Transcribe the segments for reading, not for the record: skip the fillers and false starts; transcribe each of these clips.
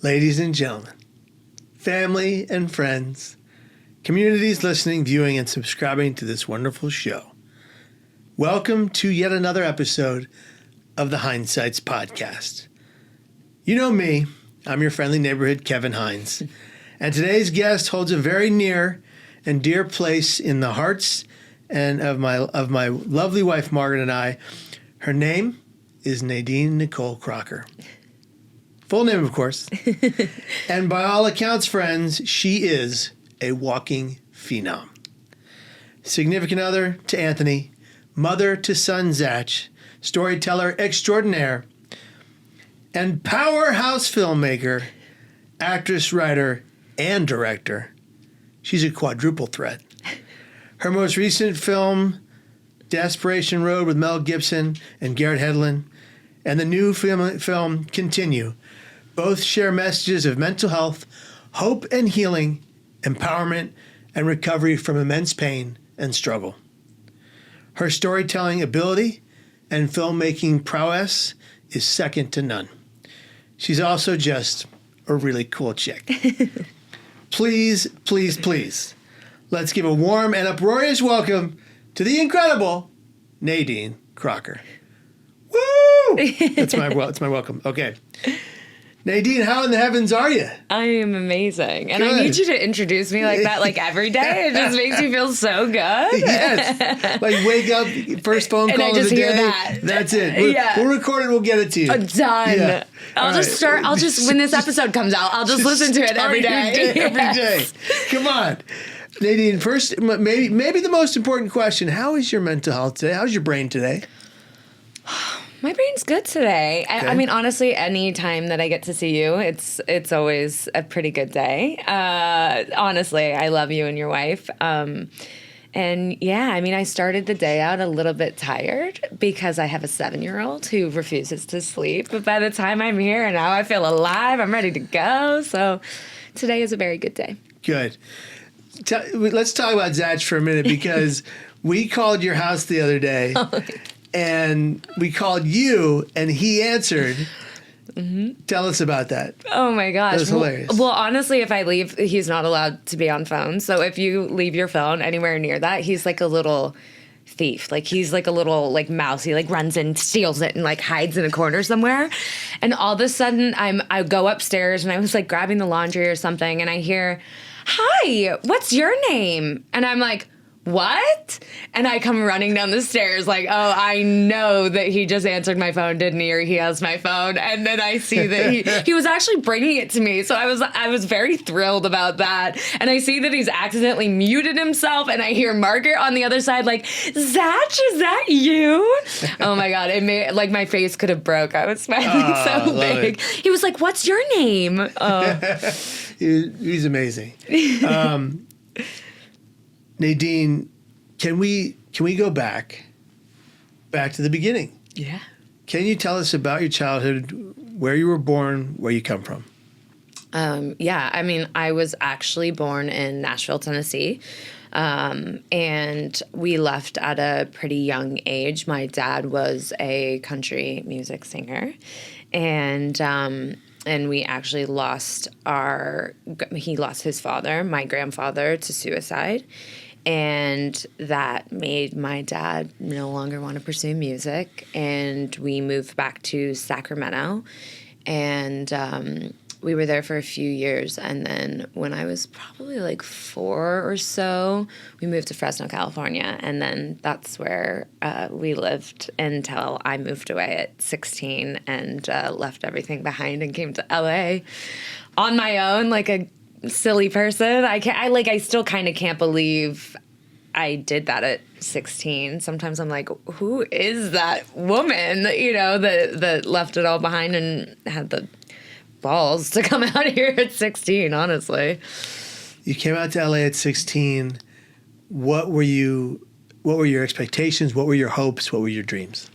Ladies and gentlemen, family and friends, communities listening, viewing, and subscribing to this wonderful show, welcome to yet another episode of the Hindsights Podcast. You know me, I'm your friendly neighborhood Kevin Hines, and today's guest holds a very near and dear place in the hearts and of my lovely wife Margaret and I. Her name is Nadine Nicole Crocker. Full name, of course. And by all accounts, friends, she is a walking phenom. Significant other to Anthony, mother to son Zach, storyteller extraordinaire, and powerhouse filmmaker, actress, writer, and director. She's a quadruple threat. Her most recent film, Desperation Road with Mel Gibson and Garrett Hedlund, and the new film Continue, both share messages of mental health, hope and healing, empowerment, and recovery from immense pain and struggle. Her storytelling ability and filmmaking prowess is second to none. She's also just a really cool chick. Please, please, please, let's give a warm and uproarious welcome to the incredible Nadine Crocker. Woo! That's my welcome. Okay. Nadine, how in the heavens are you? I am amazing. And Good. I need you to introduce me like that every day. It just makes me feel so good. Yes. Like wake up, first phone call I of just the hear day. that. That's it. We'll record it, we'll get it to you. Done. Yeah. I'll just when this episode comes out, I'll just listen to it every day. Every day. Come on. Nadine, first, maybe the most important question, how is your mental health today? How's your brain today? My brain's good today. Okay. I mean, honestly, any time that I get to see you, it's always a pretty good day. Honestly, I love you and your wife. And yeah, I mean, I started the day out a little bit tired because I have a 7-year-old who refuses to sleep. But by the time I'm here, now I feel alive. I'm ready to go. So today is a very good day. Good. Let's talk about Zach for a minute because we called your house the other day. And we called you, and he answered. Mm-hmm. Tell us about that. Oh, my gosh. That was hilarious. Well, honestly, if I leave, he's not allowed to be on phone. So if you leave your phone anywhere near that, he's like a little thief. Like, he's like a little, like, mouse. He, like, runs in, steals it, and, like, hides in a corner somewhere. And all of a sudden, I go upstairs, and I was, like, grabbing the laundry or something, and I hear, "Hi, what's your name?" And I'm like, "What?" And I come running down the stairs like, oh, I know that he just answered my phone, didn't he? Or he has my phone. And then I see that he was actually bringing it to me. So I was very thrilled about that. And I see that he's accidentally muted himself. And I hear Margaret on the other side like, "Zach, is that you?" Oh, my God. It made, like, my face could have broke. I was smiling so big. He was like, "What's your name?" He's amazing. Nadine, can we go back to the beginning? Yeah. Can you tell us about your childhood, where you were born, where you come from? Yeah, I mean, I was actually born in Nashville, Tennessee, and we left at a pretty young age. My dad was a country music singer, and we actually he lost his father, my grandfather, to suicide. And that made my dad no longer want to pursue music. And we moved back to Sacramento. And we were there for a few years. And then when I was probably like 4 or so, we moved to Fresno, California. And then that's where we lived until I moved away at 16 and left everything behind and came to LA on my own, like a silly person. I still kind of can't believe I did that at 16. Sometimes I'm like, who is that woman, that left it all behind and had the balls to come out here at 16, honestly. You came out to LA at 16. What were your expectations? What were your hopes? What were your dreams?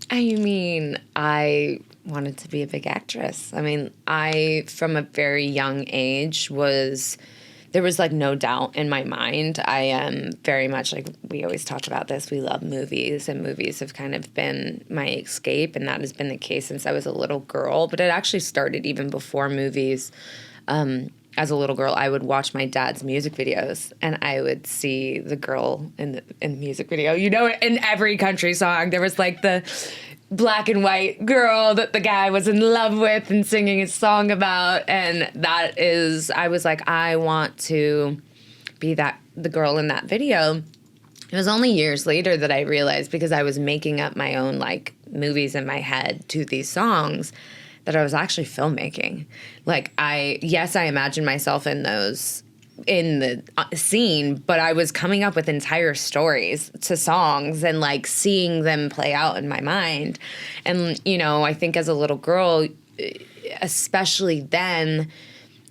I mean, I wanted to be a big actress. I mean, I, from a very young age, was there was like no doubt in my mind. I am very much like, we always talk about this, we love movies, and movies have kind of been my escape, and that has been the case since I was a little girl. But it actually started even before movies. As a little girl, I would watch my dad's music videos, and I would see the girl in the music video. You know, in every country song, there was like the black and white girl that the guy was in love with and singing his song about. And that is, I was like, I want to be the girl in that video. It was only years later that I realized, because I was making up my own like movies in my head to these songs, that I was actually filmmaking. Like I imagined myself in the scene, but I was coming up with entire stories to songs and like seeing them play out in my mind. And, you know, I think as a little girl, especially then,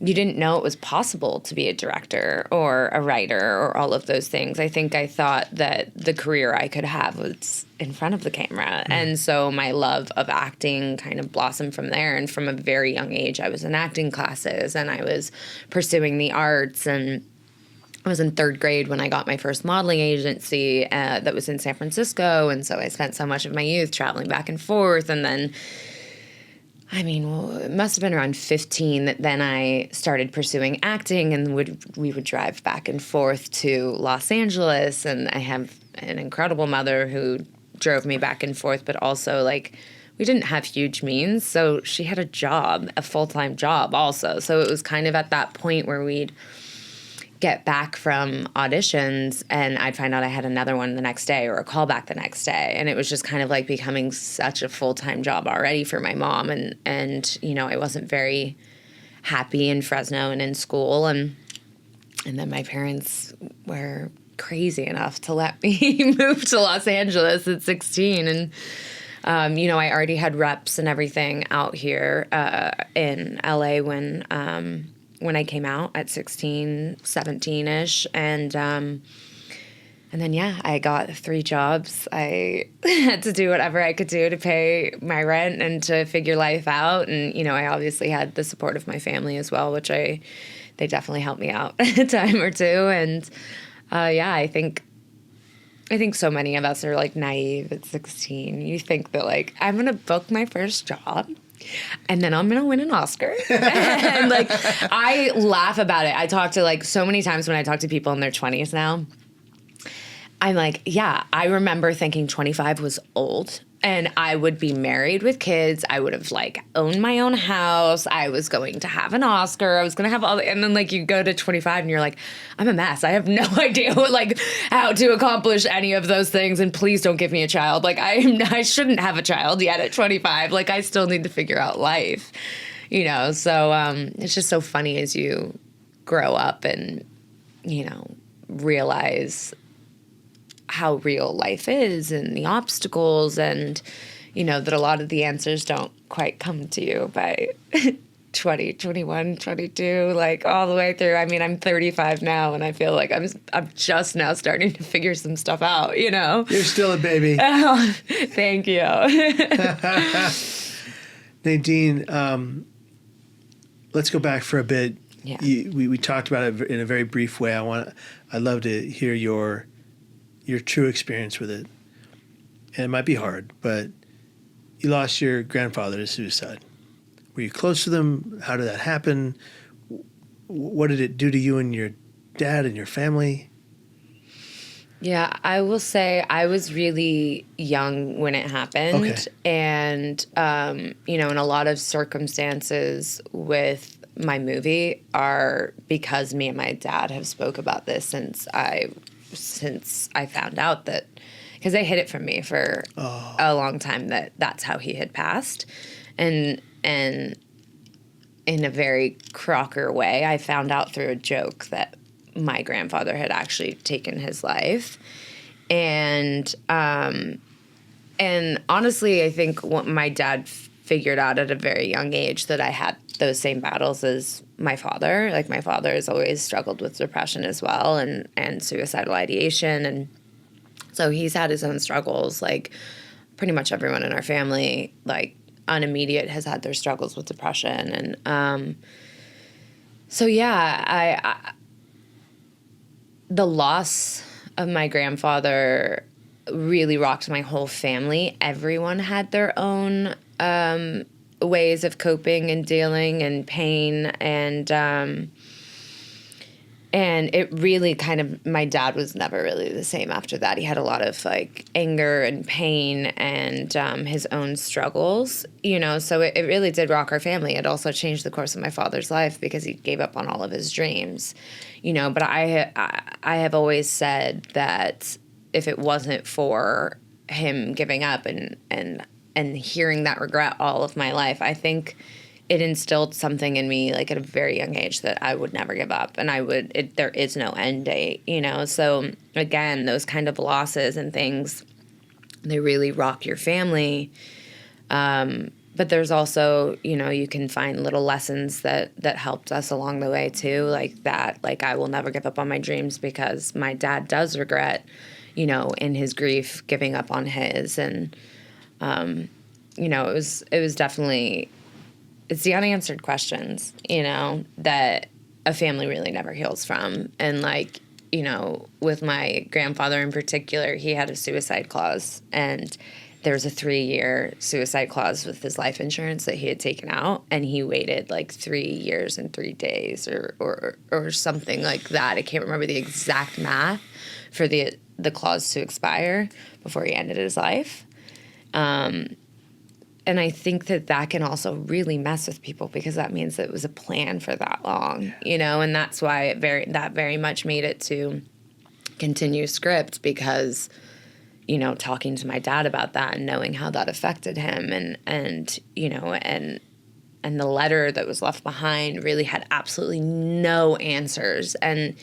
you didn't know it was possible to be a director or a writer or all of those things. I think I thought that the career I could have was in front of the camera. And so my love of acting kind of blossomed from there. And from a very young age, I was in acting classes and I was pursuing the arts. And I was in third grade when I got my first modeling agency that was in San Francisco. And so I spent so much of my youth traveling back and forth. And then, I mean, well, it must have been around 15 that then I started pursuing acting, and we would drive back and forth to Los Angeles. And I have an incredible mother who drove me back and forth, but also like we didn't have huge means. So she had a full-time job also. So it was kind of at that point where we'd get back from auditions and I'd find out I had another one the next day or a call back the next day. And it was just kind of like becoming such a full-time job already for my mom. And you know, I wasn't very happy in Fresno and in school. And then my parents were crazy enough to let me move to Los Angeles at 16. And, you know, I already had reps and everything out here in LA when I came out at 16, 17-ish. And then, yeah, I got 3 jobs. I had to do whatever I could do to pay my rent and to figure life out. And, you know, I obviously had the support of my family as well, which they definitely helped me out a time or two. And, yeah, I think so many of us are, like, naive at 16. You think that, like, I'm going to book my first job, and then I'm going to win an Oscar. And, like, I laugh about it. I talk to, like, so many times when I talk to people in their 20s now, I'm like, yeah, I remember thinking 25 was old. And I would be married with kids. I would have, like, owned my own house. I was going to have an Oscar. I was going to have and then, like, you go to 25 and you're like, I'm a mess. I have no idea how to accomplish any of those things. And please don't give me a child. Like, I shouldn't have a child yet at 25. Like, I still need to figure out life, you know? So it's just so funny as you grow up and, you know, realize how real life is and the obstacles, and, you know, that a lot of the answers don't quite come to you by 20, 21, 22, like all the way through. I mean, I'm 35 now and I feel like I'm just now starting to figure some stuff out, you know? You're still a baby. Oh, thank you. Nadine, let's go back for a bit. Yeah. We talked about it in a very brief way. I'd love to hear your true experience with it. And it might be hard, but you lost your grandfather to suicide. Were you close to them? How did that happen? What did it do to you and your dad and your family? Yeah, I will say I was really young when it happened. Okay. And, you know, in a lot of circumstances with my movie are because me and my dad have spoke about this since I found out that, because they hid it from me for a long time, that's how he had passed. And in a very Crocker way, I found out through a joke that my grandfather had actually taken his life. And honestly, I think what my dad figured out at a very young age that I had those same battles as my father. Like, my father has always struggled with depression as well and suicidal ideation. And so he's had his own struggles. Like, pretty much everyone in our family, like, unimmediate has had their struggles with depression. And so, yeah, the loss of my grandfather really rocked my whole family. Everyone had their own ways of coping and dealing and pain, and it really kind of, my dad was never really the same after that. He had a lot of like anger and pain and his own struggles, you know, so it really did rock our family. It also changed the course of my father's life because he gave up on all of his dreams, you know, but I have always said that if it wasn't for him giving up and hearing that regret all of my life, I think it instilled something in me, like at a very young age, that I would never give up, and there is no end date, you know? So again, those kind of losses and things, they really rock your family. But there's also, you know, you can find little lessons that helped us along the way too, like that, like I will never give up on my dreams because my dad does regret, you know, in his grief, giving up on his, and, you know, it was definitely, it's the unanswered questions, you know, that a family really never heals from. And like, you know, with my grandfather in particular, he had a suicide clause, and there was a 3-year suicide clause with his life insurance that he had taken out, and he waited like 3 years and 3 days or something like that. I can't remember the exact math for the clause to expire before he ended his life. And I think that can also really mess with people, because that means that it was a plan for that long, you know, and that's why that very much made it to continue script, because, you know, talking to my dad about that and knowing how that affected him, and you know, and the letter that was left behind really had absolutely no answers, and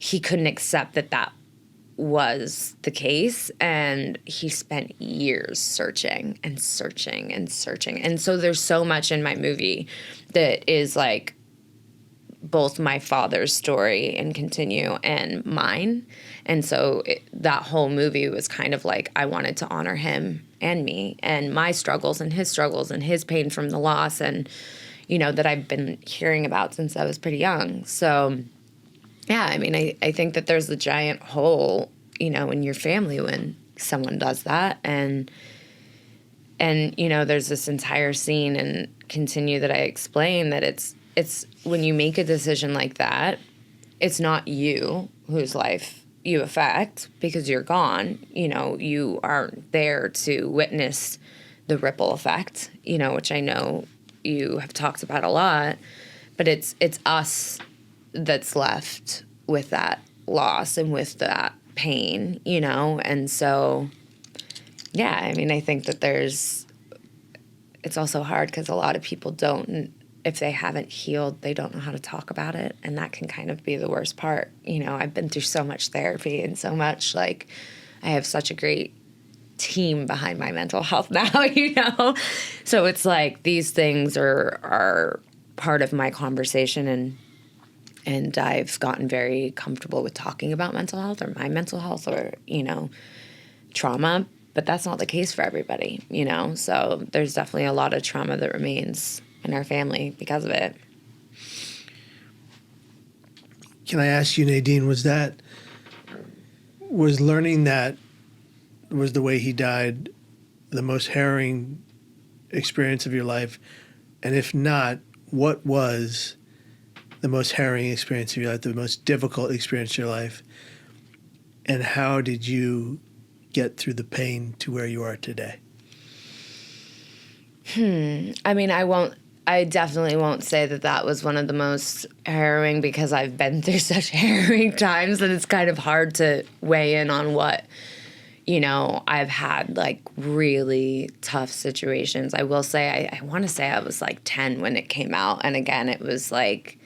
he couldn't accept that was the case, and he spent years searching and searching and searching. And so there's so much in my movie that is like both my father's story and Continue and mine. And so that whole movie was kind of like, I wanted to honor him and me and my struggles and his pain from the loss, and, you know, that I've been hearing about since I was pretty young. So yeah, I mean, I think that there's a giant hole, you know, in your family when someone does that. And you know, there's this entire scene in Continue that I explain that it's when you make a decision like that, it's not you whose life you affect because you're gone. You know, you aren't there to witness the ripple effect, you know, which I know you have talked about a lot, but it's us that's left with that loss and with that pain, you know? And so, yeah, I mean, I think that it's also hard because a lot of people don't, if they haven't healed, they don't know how to talk about it. And that can kind of be the worst part. You know, I've been through so much therapy and so much, like, I have such a great team behind my mental health now, you know? So it's like these things are part of my conversation, and I've gotten very comfortable with talking about mental health or my mental health or, you know, trauma, but that's not the case for everybody, you know? So there's definitely a lot of trauma that remains in our family because of it. Can I ask you, Nadine, was learning that was the way he died the most harrowing experience of your life? And if not, what was the most harrowing experience of your life, the most difficult experience of your life? And how did you get through the pain to where you are today? I mean, I definitely won't say that was one of the most harrowing, because I've been through such harrowing times that it's kind of hard to weigh in on what, you know, I've had like really tough situations. I will say, I want to say I was like 10 when it came out. And again, it was like,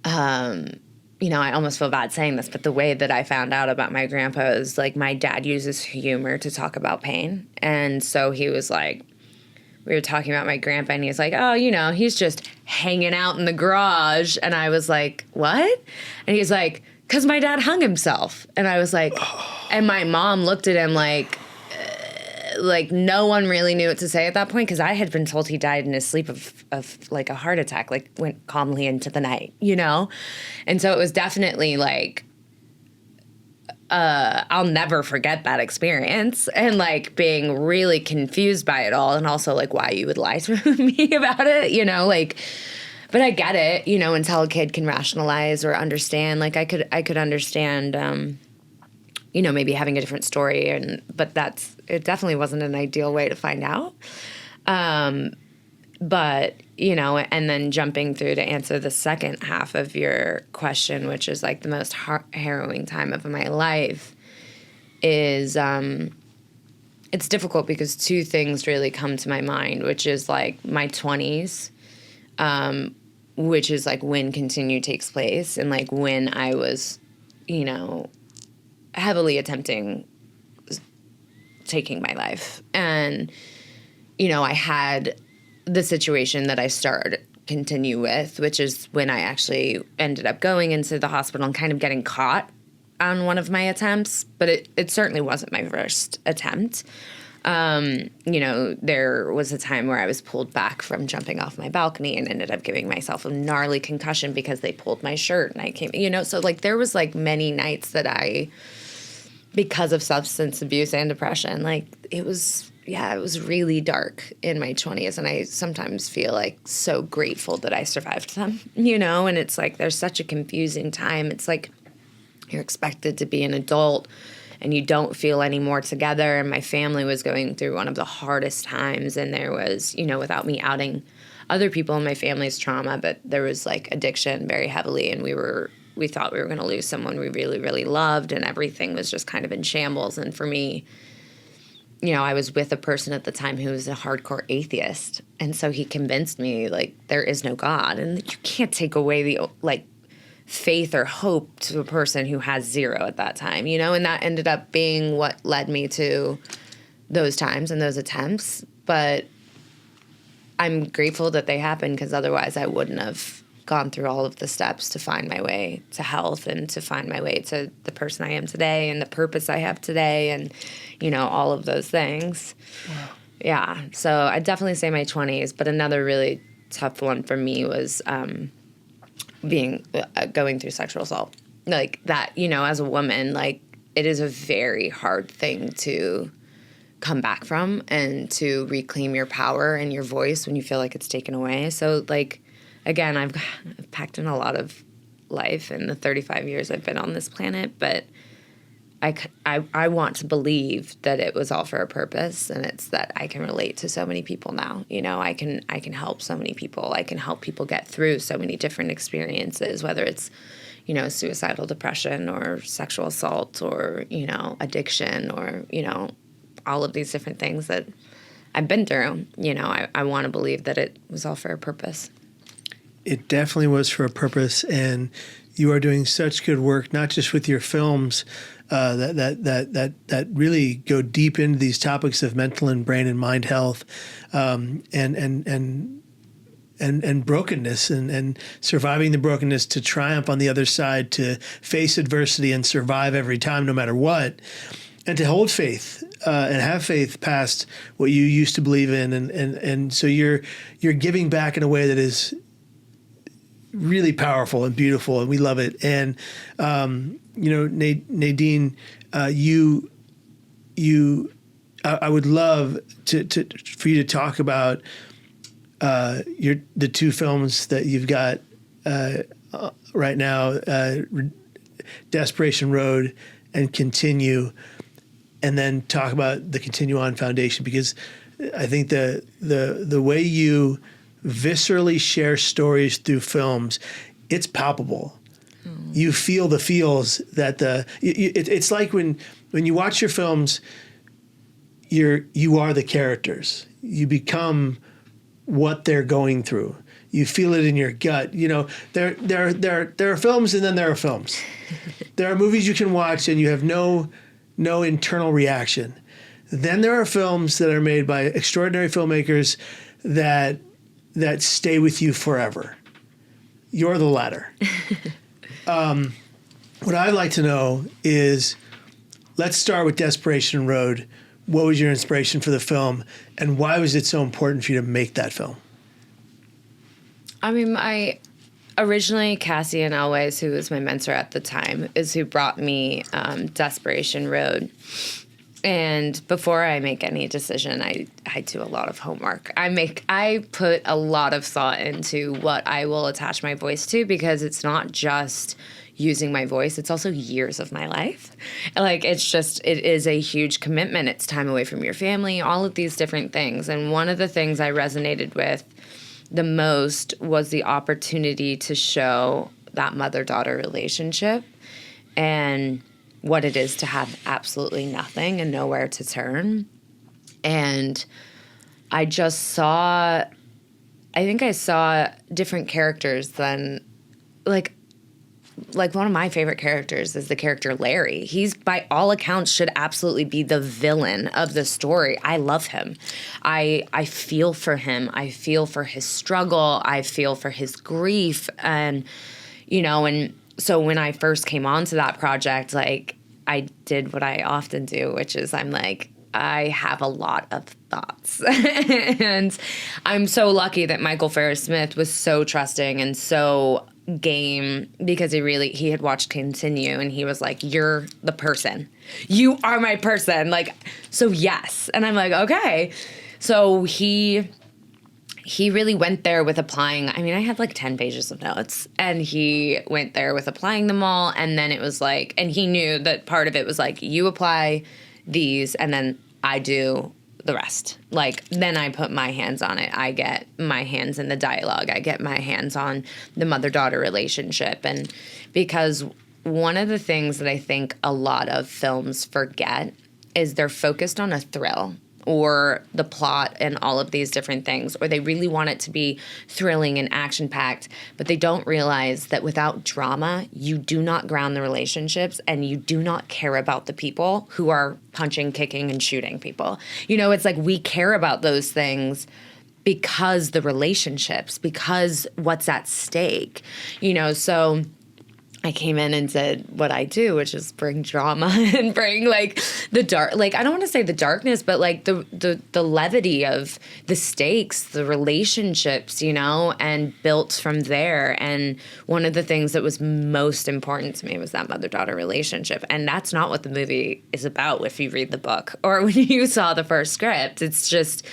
you know, I almost feel bad saying this, but the way that I found out about my grandpa is like, my dad uses humor to talk about pain. And so he was like, we were talking about my grandpa, and he was like, oh, you know, he's just hanging out in the garage. And I was like, what? And he's like, because my dad hung himself. And I was like, and my mom looked at him like, like no one really knew what to say at that point because I had been told he died in his sleep of like a heart attack, like went calmly into the night, you know? And so it was definitely like, I'll never forget that experience and like being really confused by it all and also like why you would lie to me about it, you know, like, but I get it, you know, until a kid can rationalize or understand, like I could understand, you know, maybe having a different story but it definitely wasn't an ideal way to find out. But, you know, and then jumping through to answer the second half of your question, which is like the most harrowing time of my life, is it's difficult because two things really come to my mind, which is like my 20s, which is like when Continue takes place and like when I was, you know, heavily attempting taking my life. And, you know, I had the situation that I started Continue with, which is when I actually ended up going into the hospital and kind of getting caught on one of my attempts, but it certainly wasn't my first attempt. You know, there was a time where I was pulled back from jumping off my balcony and ended up giving myself a gnarly concussion because they pulled my shirt and I came, you know, so like there was like many nights that because of substance abuse and depression, like it was really dark in my 20s, and I sometimes feel like so grateful that I survived them, you know, and it's like there's such a confusing time. It's like you're expected to be an adult and you don't feel any more together, and my family was going through one of the hardest times, and there was, you know, without me outing other people in my family's trauma, but there was like addiction very heavily, and we thought we were going to lose someone we really, really loved, and everything was just kind of in shambles. And for me, you know, I was with a person at the time who was a hardcore atheist. And so he convinced me, like, there is no God. And you can't take away the, like, faith or hope to a person who has zero at that time, you know? And that ended up being what led me to those times and those attempts. But I'm grateful that they happened because otherwise I wouldn't have gone through all of the steps to find my way to health and to find my way to the person I am today and the purpose I have today and, you know, all of those things. Wow. Yeah. So I'd definitely say my 20s, but another really tough one for me was going through sexual assault. Like that, you know, as a woman, like it is a very hard thing to come back from and to reclaim your power and your voice when you feel like it's taken away. So like, again, I've packed in a lot of life in the 35 years I've been on this planet, but I want to believe that it was all for a purpose, and it's that I can relate to so many people now. You know, I can help so many people. I can help people get through so many different experiences, whether it's, you know, suicidal depression or sexual assault or, you know, addiction or, you know, all of these different things that I've been through. You know, I want to believe that it was all for a purpose. It definitely was for a purpose, and you are doing such good work, not just with your films that really go deep into these topics of mental and brain and mind health, and brokenness and surviving the brokenness to triumph on the other side, to face adversity and survive every time, no matter what, and to hold faith and have faith past what you used to believe in, and so you're giving back in a way that is really powerful and beautiful, and we love it. And you know, Nadine, I would love for you to talk about the two films that you've got right now, Desperation Road and Continue, and then talk about the Continue On Foundation, because I think the way you viscerally share stories through films, it's palpable. You feel the feels that it's like when you watch your films, you are the characters. You become what they're going through. You feel it in your gut. You know, there are films, and then there are films. There are movies you can watch and you have no internal reaction. Then there are films that are made by extraordinary filmmakers that stay with you forever. You're the latter. What I'd like to know is, let's start with Desperation Road. what was your inspiration for the film, and why was it so important for you to make that film? I mean, originally, Cassian Elways, who was my mentor at the time, is who brought me Desperation Road. And before I make any decision, I do a lot of homework. I put a lot of thought into what I will attach my voice to, because it's not just using my voice, it's also years of my life. Like, it is a huge commitment. It's time away from your family, all of these different things. And one of the things I resonated with the most was the opportunity to show that mother-daughter relationship and what it is to have absolutely nothing and nowhere to turn. And I think I saw different characters than, like one of my favorite characters is the character Larry. He's, by all accounts, should absolutely be the villain of the story. I love him. I feel for him. I feel for his struggle. I feel for his grief. And, and so when I first came onto that project, like, I did what I often do, which is I'm like, I have a lot of thoughts. And I'm so lucky that Michael Farris-Smith was so trusting and so game, because he had watched Continue, and he was like, you're the person. You are my person. Like, so yes. And I'm like, okay. So he really went there with applying. I mean, I had like 10 pages of notes, and he went there with applying them all. And then it was like, and he knew that part of it was like, you apply these, and then I do the rest. Like, then I put my hands on it. I get my hands in the dialogue. I get my hands on the mother-daughter relationship. And because one of the things that I think a lot of films forget is they're focused on a thrill or the plot and all of these different things, or they really want it to be thrilling and action-packed, but they don't realize that without drama, you do not ground the relationships, and you do not care about the people who are punching, kicking, and shooting people. It's like we care about those things because the relationships, because what's at stake, so I came in and did what I do, which is bring drama and bring like the dark, like, I don't want to say the darkness, but like the levity of the stakes, the relationships, and built from there. And one of the things that was most important to me was that mother-daughter relationship. And that's not what the movie is about if you read the book or when you saw the first script. It's just,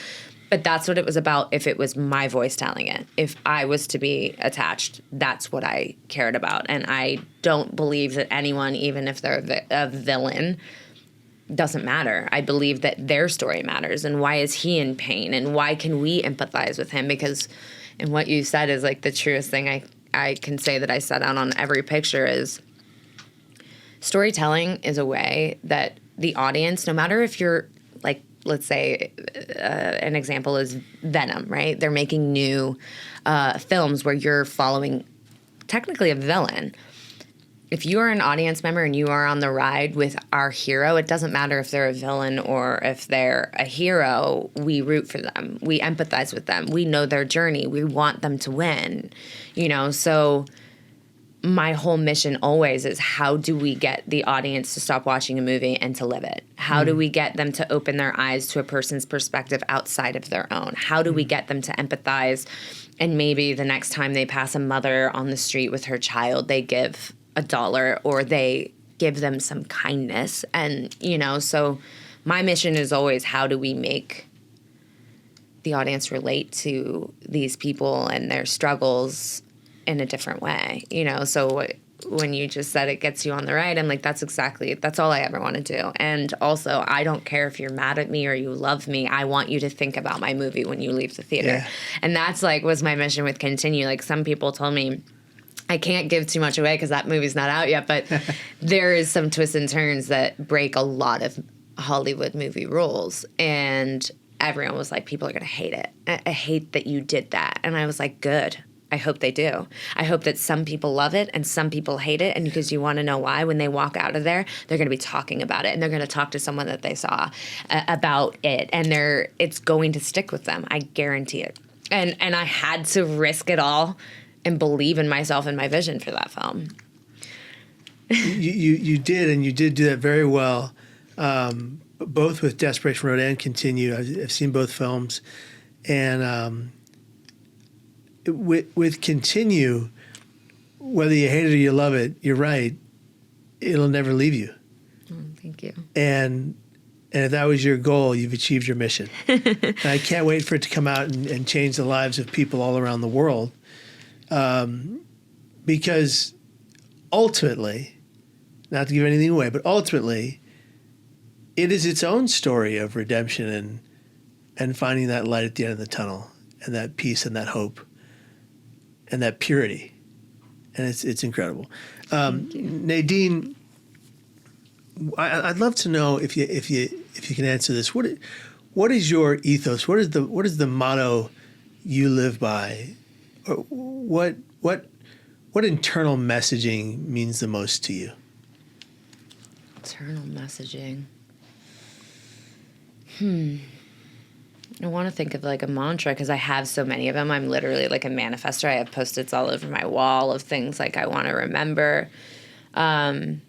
but that's what it was about if it was my voice telling it. If I was to be attached, that's what I cared about. And I don't believe that anyone, even if they're a villain, doesn't matter. I believe that their story matters. And why is he in pain? And why can we empathize with him? Because, and what you said is like the truest thing I can say that I set out on every picture is storytelling is a way that the audience, no matter if you're like, let's say an example is Venom, right? They're making new films where you're following technically a villain. If you are an audience member and you are on the ride with our hero, it doesn't matter if they're a villain or if they're a hero. We root for them. We empathize with them. We know their journey. We want them to win, so my whole mission always is, how do we get the audience to stop watching a movie and to live it? How do we get them to open their eyes to a person's perspective outside of their own? How do we get them to empathize, and maybe the next time they pass a mother on the street with her child, they give $1 or they give them some kindness? And, so my mission is always, how do we make the audience relate to these people and their struggles in a different way, So when you just said it gets you on the ride, I'm like, that's all I ever want to do. And also, I don't care if you're mad at me or you love me. I want you to think about my movie when you leave the theater. Yeah. And that's like, was my mission with Continue. Like, some people told me, I can't give too much away because that movie's not out yet, but there is some twists and turns that break a lot of Hollywood movie rules. And everyone was like, people are going to hate it. I hate that you did that. And I was like, good. I hope they do. I hope that some people love it and some people hate it. And because you want to know why, when they walk out of there, they're going to be talking about it, and they're going to talk to someone that they saw about it. And it's going to stick with them. I guarantee it. And I had to risk it all and believe in myself and my vision for that film. You did, and you did do that very well. both with Desperation Road and Continue. I've seen both films, and with Continue, whether you hate it or you love it, you're right. It'll never leave you. Oh, thank you. And if that was your goal, you've achieved your mission. And I can't wait for it to come out and change the lives of people all around the world. Because ultimately, not to give anything away, but ultimately, it is its own story of redemption and finding that light at the end of the tunnel, and that peace and that hope and that purity. And it's incredible. Nadine, I'd love to know if you can answer this. What is your ethos? What is the motto you live by? Or what internal messaging means the most to you? Internal messaging. I want to think of like a mantra because I have so many of them. I'm literally like a manifestor. I have Post-its all over my wall of things like I want to remember. God,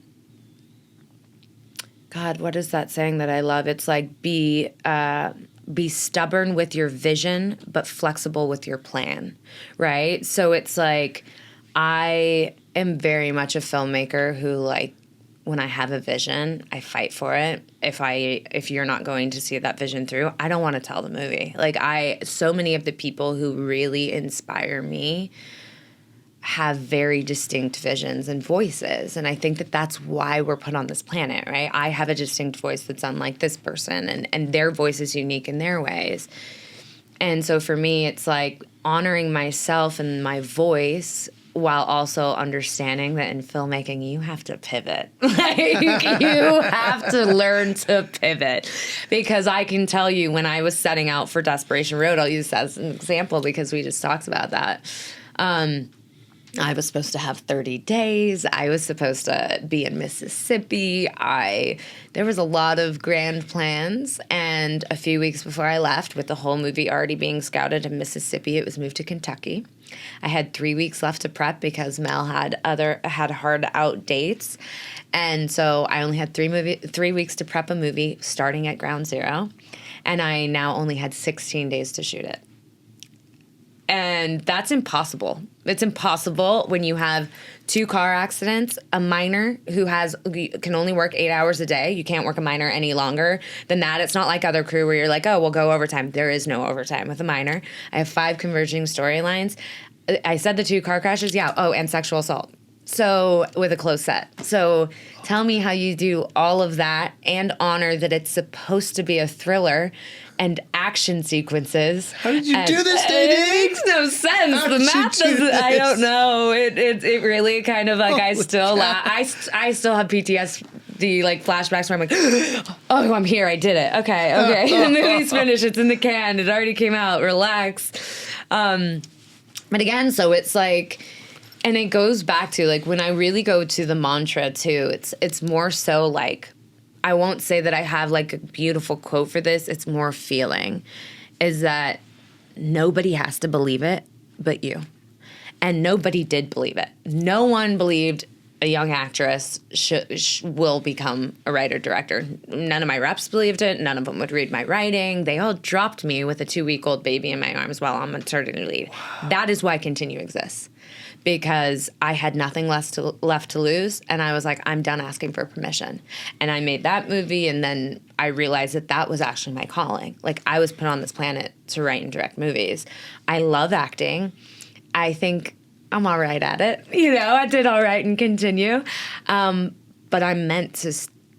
what is that saying that I love? It's like be stubborn with your vision, but flexible with your plan, right? So it's like I am very much a filmmaker who, like, when I have a vision, I fight for it. If you're not going to see that vision through, I don't want to tell the movie. Like, so many of the people who really inspire me have very distinct visions and voices. And I think that that's why we're put on this planet, right? I have a distinct voice that's unlike this person, and their voice is unique in their ways. And so for me, it's like honoring myself and my voice while also understanding that in filmmaking, you have to pivot. Like, you have to learn to pivot. Because I can tell you, when I was setting out for Desperation Road, I'll use that as an example because we just talked about that. I was supposed to have 30 days. I was supposed to be in Mississippi. There was a lot of grand plans. And a few weeks before I left, with the whole movie already being scouted in Mississippi, it was moved to Kentucky. I had 3 weeks left to prep because Mel had hard out dates. And so I only had 3 weeks to prep a movie starting at ground zero. And I now only had 16 days to shoot it. And that's impossible. It's impossible when you have 2 car accidents, a minor who can only work 8 hours a day. You can't work a minor any longer than that. It's not like other crew where you're like, oh, we'll go overtime. There is no overtime with a minor. I have 5 converging storylines. I said the 2 car crashes. Yeah. Oh, and sexual assault. So with a closed set. So tell me how you do all of that and honor that it's supposed to be a thriller and action sequences. How did you do this, Nadine? It makes no sense. How the did math you do doesn't. this? I don't know. It really kind of like I still have PTSD, like flashbacks where I'm like, oh, I'm here. I did it. Okay. The movie's finished. It's in the can. It already came out. Relax. But again, so it's like. And it goes back to, like, when I really go to the mantra, too, it's more so, like, I won't say that I have, like, a beautiful quote for this. It's more feeling, is that nobody has to believe it but you. And nobody did believe it. No one believed a young actress will become a writer-director. None of my reps believed it. None of them would read my writing. They all dropped me with a 2-week-old baby in my arms while on maternity leave. Wow. That is why Continue exists. Because I had nothing left to lose, and I was like, I'm done asking for permission. And I made that movie, and then I realized that was actually my calling. Like, I was put on this planet to write and direct movies. I love acting. I think I'm all right at it. I did all right in Continue. But I'm meant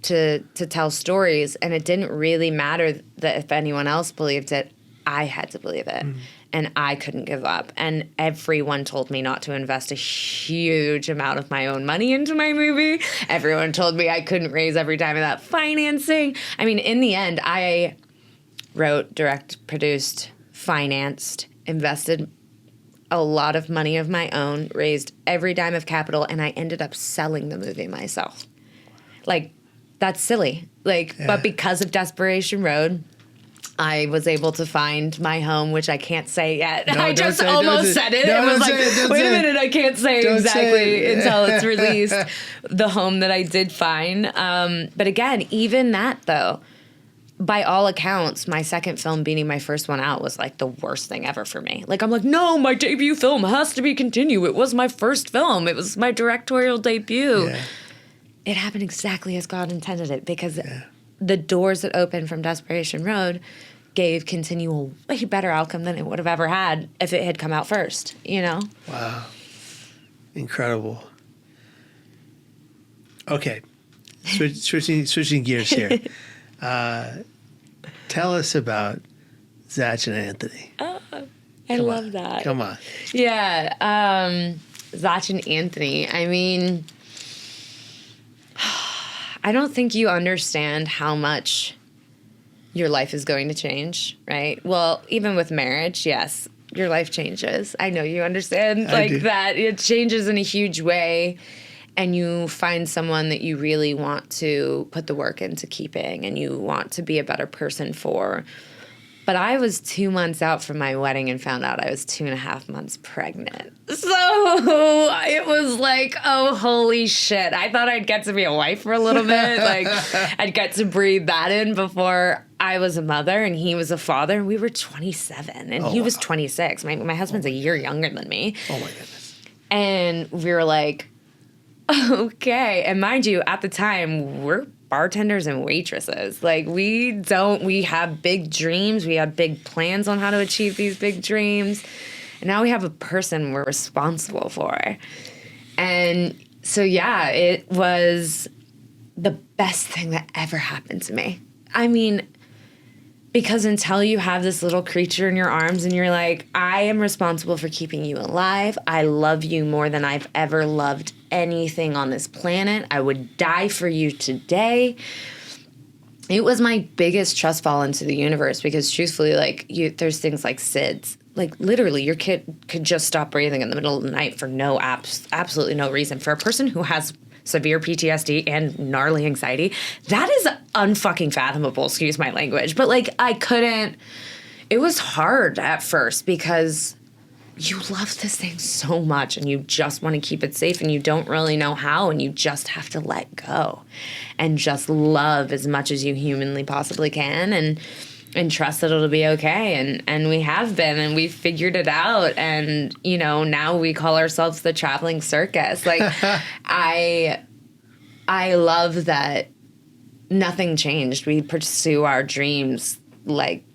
to tell stories, and it didn't really matter that if anyone else believed it, I had to believe it. Mm. And I couldn't give up. And everyone told me not to invest a huge amount of my own money into my movie. Everyone told me I couldn't raise every dime of that financing. I mean, in the end, I wrote, direct, produced, financed, invested a lot of money of my own, raised every dime of capital, and I ended up selling the movie myself. Like, that's silly. Like, yeah. But because of Desperation Road, I was able to find my home, which I can't say yet. No, I just almost said it. I was like, wait a minute, I can't say exactly until it's released. The home that I did find. But again, even that, though, by all accounts, my second film beating my first one out was like the worst thing ever for me. Like, I'm like, no, my debut film has to be Continue. It was my first film. It was my directorial debut. Yeah. It happened exactly as God intended it, because the doors that opened from Desperation Road gave Continue a way better outcome than it would have ever had if it had come out first, you know? Wow. Incredible. Okay. Switching gears here. Tell us about Zach and Anthony. Oh, I love that. Come on. Yeah. Zach and Anthony. I mean, I don't think you understand how much your life is going to change, right? Well, even with marriage, yes, your life changes. I know you understand that. It changes in a huge way. And you find someone that you really want to put the work into keeping and you want to be a better person for. But I was 2 months out from my wedding and found out I was 2.5 months pregnant. So it was like, oh, holy shit. I thought I'd get to be a wife for a little bit. Like, I'd get to breathe that in before I was a mother and he was a father. And we were 27 and he was 26. My husband's a year younger than me. Oh, my goodness. And we were like, okay. And mind you, at the time, we're bartenders and waitresses. Like, we have big dreams. We have big plans on how to achieve these big dreams. And now we have a person we're responsible for. And so, yeah, it was the best thing that ever happened to me. I mean, because until you have this little creature in your arms and you're like, I am responsible for keeping you alive. I love you more than I've ever loved anything on this planet. I would die for you today. It was my biggest trust fall into the universe because truthfully, like, there's things like SIDS. Like, literally, your kid could just stop breathing in the middle of the night for absolutely no reason. For a person who has severe PTSD and gnarly anxiety, that is unfucking fathomable, excuse my language. But, like, it was hard at first because you love this thing so much and you just want to keep it safe and you don't really know how and you just have to let go and just love as much as you humanly possibly can and trust that it'll be okay. And we have been, and we've figured it out. And, you know, now we call ourselves the traveling circus. Like, I love that nothing changed. We pursue our dreams like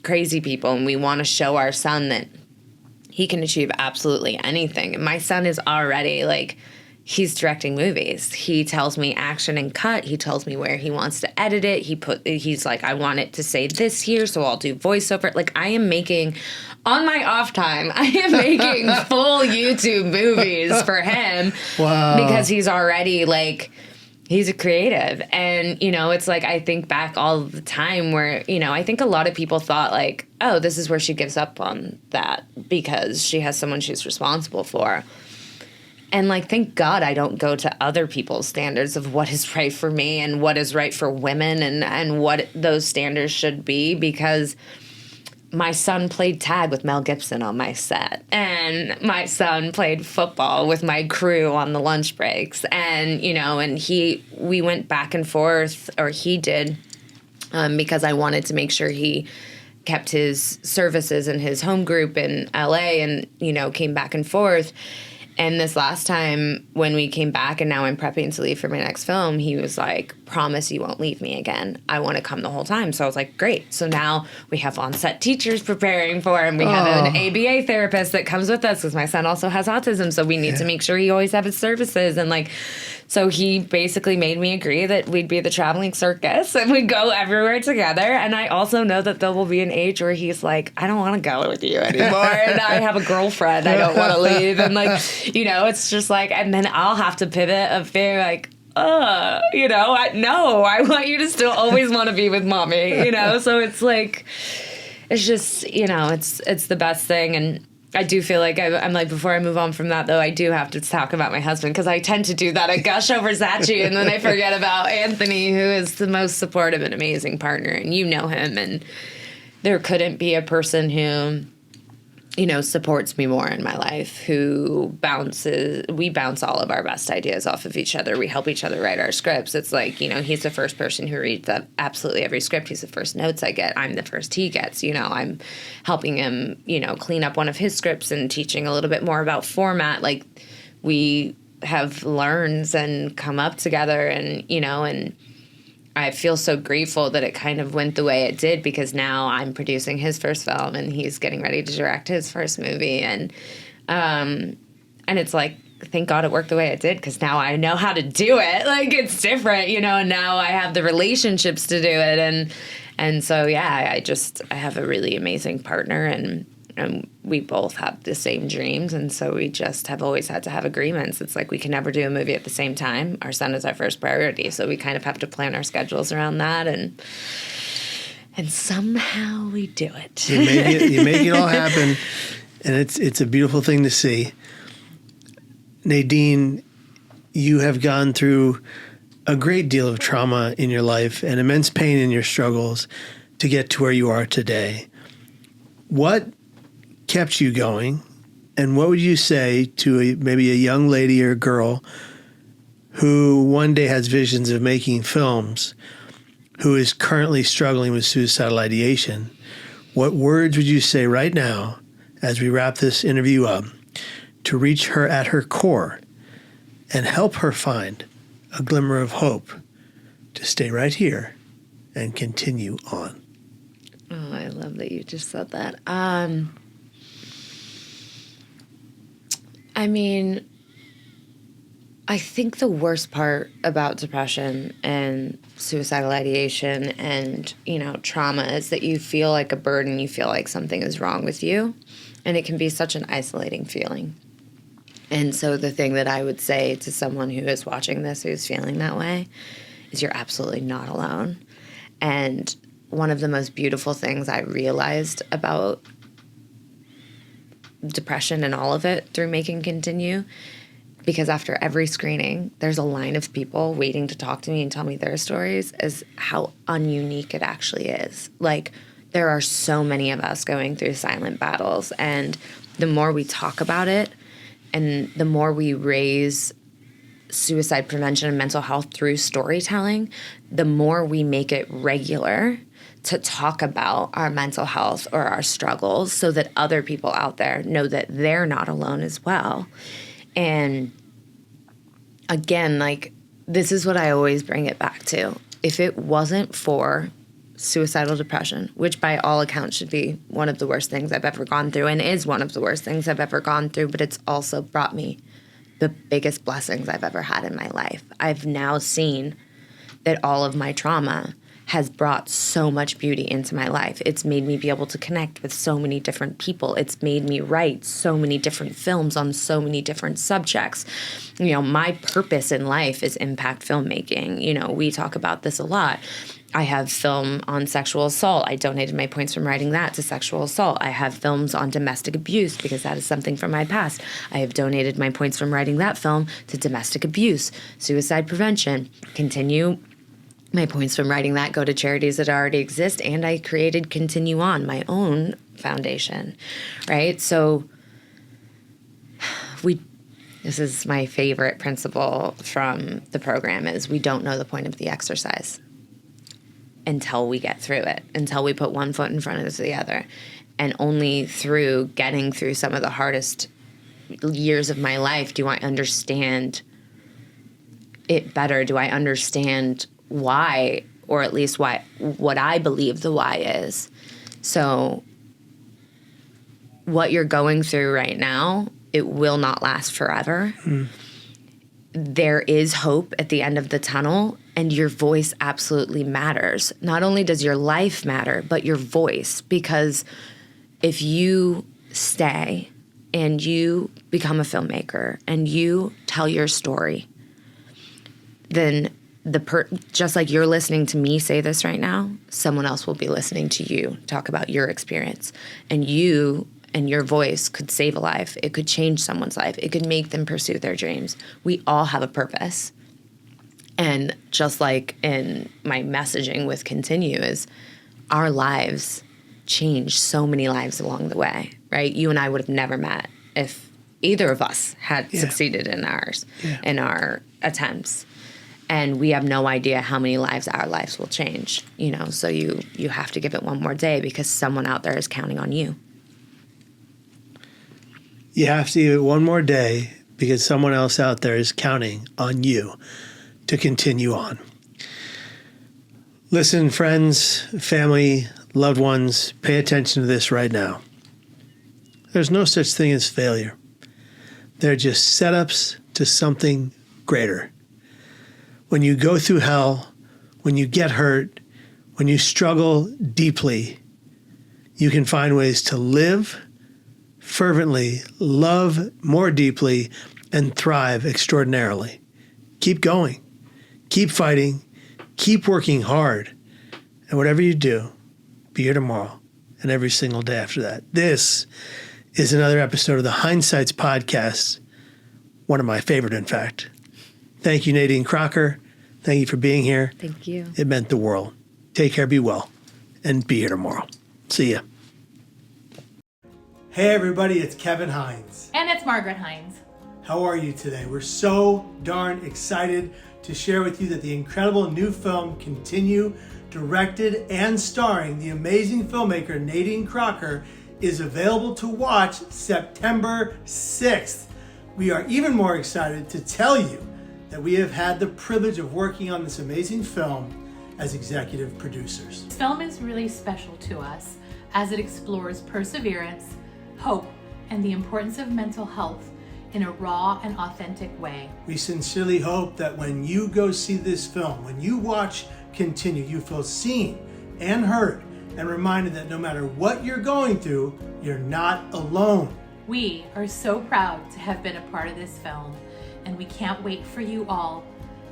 crazy people, and we want to show our son that he can achieve absolutely anything. And my son is already, like, he's directing movies. He tells me action and cut. He tells me where he wants to edit it. He's like, I want it to say this here, so I'll do voiceover. Like, I am making, on my off time, I am making full YouTube movies for him. Wow. Because he's already, like, he's a creative. And, you know, it's like, I think back all the time where, you know, I think a lot of people thought, like, oh, this is where she gives up on that because she has someone she's responsible for. And, like, thank God I don't go to other people's standards of what is right for me and what is right for women and what those standards should be, because my son played tag with Mel Gibson on my set, and my son played football with my crew on the lunch breaks, and, you know, and we went back and forth, or he did, because I wanted to make sure he kept his services in his home group in LA and, you know, came back and forth. And this last time when we came back and now I'm prepping to leave for my next film, he was like, promise you won't leave me again. I want to come the whole time. So I was like, great. So now we have on-set teachers preparing for him. We have an ABA therapist that comes with us because my son also has autism. So we need to make sure he always have his services. And, like, so he basically made me agree that we'd be the traveling circus and we'd go everywhere together. And I also know that there will be an age where he's like, I don't want to go with you anymore. And I have a girlfriend. I don't want to leave. And, like, you know, it's just like, and then I'll have to pivot of being like, you know, I want you to still always want to be with mommy, you know? So it's like, it's just, you know, it's the best thing. And I do feel like I'm like, before I move on from that, though, I do have to talk about my husband because I tend to do that. I gush over Zachi and then I forget about Anthony, who is the most supportive and amazing partner. And you know him. And there couldn't be a person who supports me more in my life, we bounce all of our best ideas off of each other. We help each other write our scripts. It's like, he's the first person who reads absolutely every script. He's the first notes I get. I'm the first he gets. I'm helping him, clean up one of his scripts and teaching a little bit more about format. Like, we have learns and come up together, and I feel so grateful that it kind of went the way it did, because now I'm producing his first film and he's getting ready to direct his first movie. And it's like, thank God it worked the way it did, because now I know how to do it. Like, it's different, and now I have the relationships to do it. And so, yeah, I have a really amazing partner, and we both have the same dreams, and so we just have always had to have agreements. It's like we can never do a movie at the same time. Our son is our first priority, so we kind of have to plan our schedules around that, and somehow we do it. You make it all happen, and it's a beautiful thing to see. Nadine, you have gone through a great deal of trauma in your life and immense pain in your struggles to get to where you are today. What kept you going, and what would you say to maybe a young lady or girl who one day has visions of making films, who is currently struggling with suicidal ideation? What words would you say right now, as we wrap this interview up, to reach her at her core and help her find a glimmer of hope to stay right here and continue on? Oh, I love that you just said that. I think the worst part about depression and suicidal ideation and, trauma is that you feel like a burden. You feel like something is wrong with you, and it can be such an isolating feeling. And so the thing that I would say to someone who is watching this, who's feeling that way, is you're absolutely not alone. And one of the most beautiful things I realized about depression and all of it through Making Continue, because after every screening, there's a line of people waiting to talk to me and tell me their stories, is how ununique it actually is. Like, there are so many of us going through silent battles, and the more we talk about it and the more we raise suicide prevention and mental health through storytelling, the more we make it regular to talk about our mental health or our struggles, so that other people out there know that they're not alone as well. And again, like, this is what I always bring it back to. If it wasn't for suicidal depression, which by all accounts should be one of the worst things I've ever gone through, and is one of the worst things I've ever gone through, but it's also brought me the biggest blessings I've ever had in my life. I've now seen that all of my trauma has brought so much beauty into my life. It's made me be able to connect with so many different people. It's made me write so many different films on so many different subjects. My purpose in life is impact filmmaking. We talk about this a lot. I have film on sexual assault. I donated my points from writing that to sexual assault. I have films on domestic abuse, because that is something from my past. I have donated my points from writing that film to domestic abuse, suicide prevention. Continue. My points from writing that go to charities that already exist, and I created Continue On, my own foundation, right? So this is my favorite principle from the program, is we don't know the point of the exercise until we get through it, until we put one foot in front of the other. And only through getting through some of the hardest years of my life do I understand it better. Do I understand why, or at least what I believe the why is. So what you're going through right now, it will not last forever. There is hope at the end of the tunnel, and your voice absolutely matters. Not only does your life matter, but your voice, because if you stay and you become a filmmaker and you tell your story, then just like you're listening to me say this right now, someone else will be listening to you talk about your experience. And you and your voice could save a life. It could change someone's life. It could make them pursue their dreams. We all have a purpose. And just like in my messaging with Continue, is our lives change so many lives along the way, right? You and I would have never met if either of us had succeeded in in our attempts. And we have no idea how many lives our lives will change, so you have to give it one more day because someone out there is counting on you. You have to give it one more day because someone else out there is counting on you to continue on. Listen, friends, family, loved ones, pay attention to this right now. There's no such thing as failure. They're just setups to something greater. When you go through hell, when you get hurt, when you struggle deeply, you can find ways to live fervently, love more deeply, and thrive extraordinarily. Keep going. Keep fighting. Keep working hard. And whatever you do, be here tomorrow and every single day after that. This is another episode of the Hindsights Podcast, one of my favorite, in fact. Thank you, Nadine Crocker. Thank you for being here. Thank you. It meant the world. Take care, be well, and be here tomorrow. See ya. Hey, everybody, it's Kevin Hines. And it's Margaret Hines. How are you today? We're so darn excited to share with you that the incredible new film, Continue, directed and starring the amazing filmmaker Nadine Crocker, is available to watch September 6th. We are even more excited to tell you that we have had the privilege of working on this amazing film as executive producers. This film is really special to us as it explores perseverance, hope, and the importance of mental health in a raw and authentic way. We sincerely hope that when you go see this film, when you watch Continue, you feel seen and heard and reminded that no matter what you're going through, you're not alone. We are so proud to have been a part of this film, and we can't wait for you all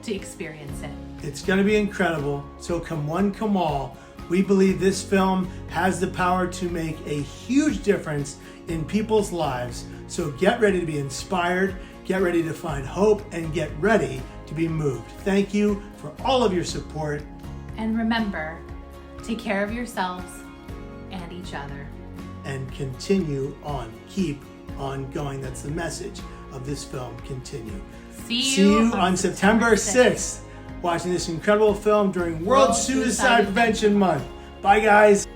to experience it. It's going to be incredible, so come one, come all. We believe this film has the power to make a huge difference in people's lives, so get ready to be inspired, get ready to find hope, and get ready to be moved. Thank you for all of your support. And remember, take care of yourselves and each other. And continue on. Keep on going. That's the message of this film, Continue. See you on September 6th, watching this incredible film during World Suicide Prevention Month. Bye, guys.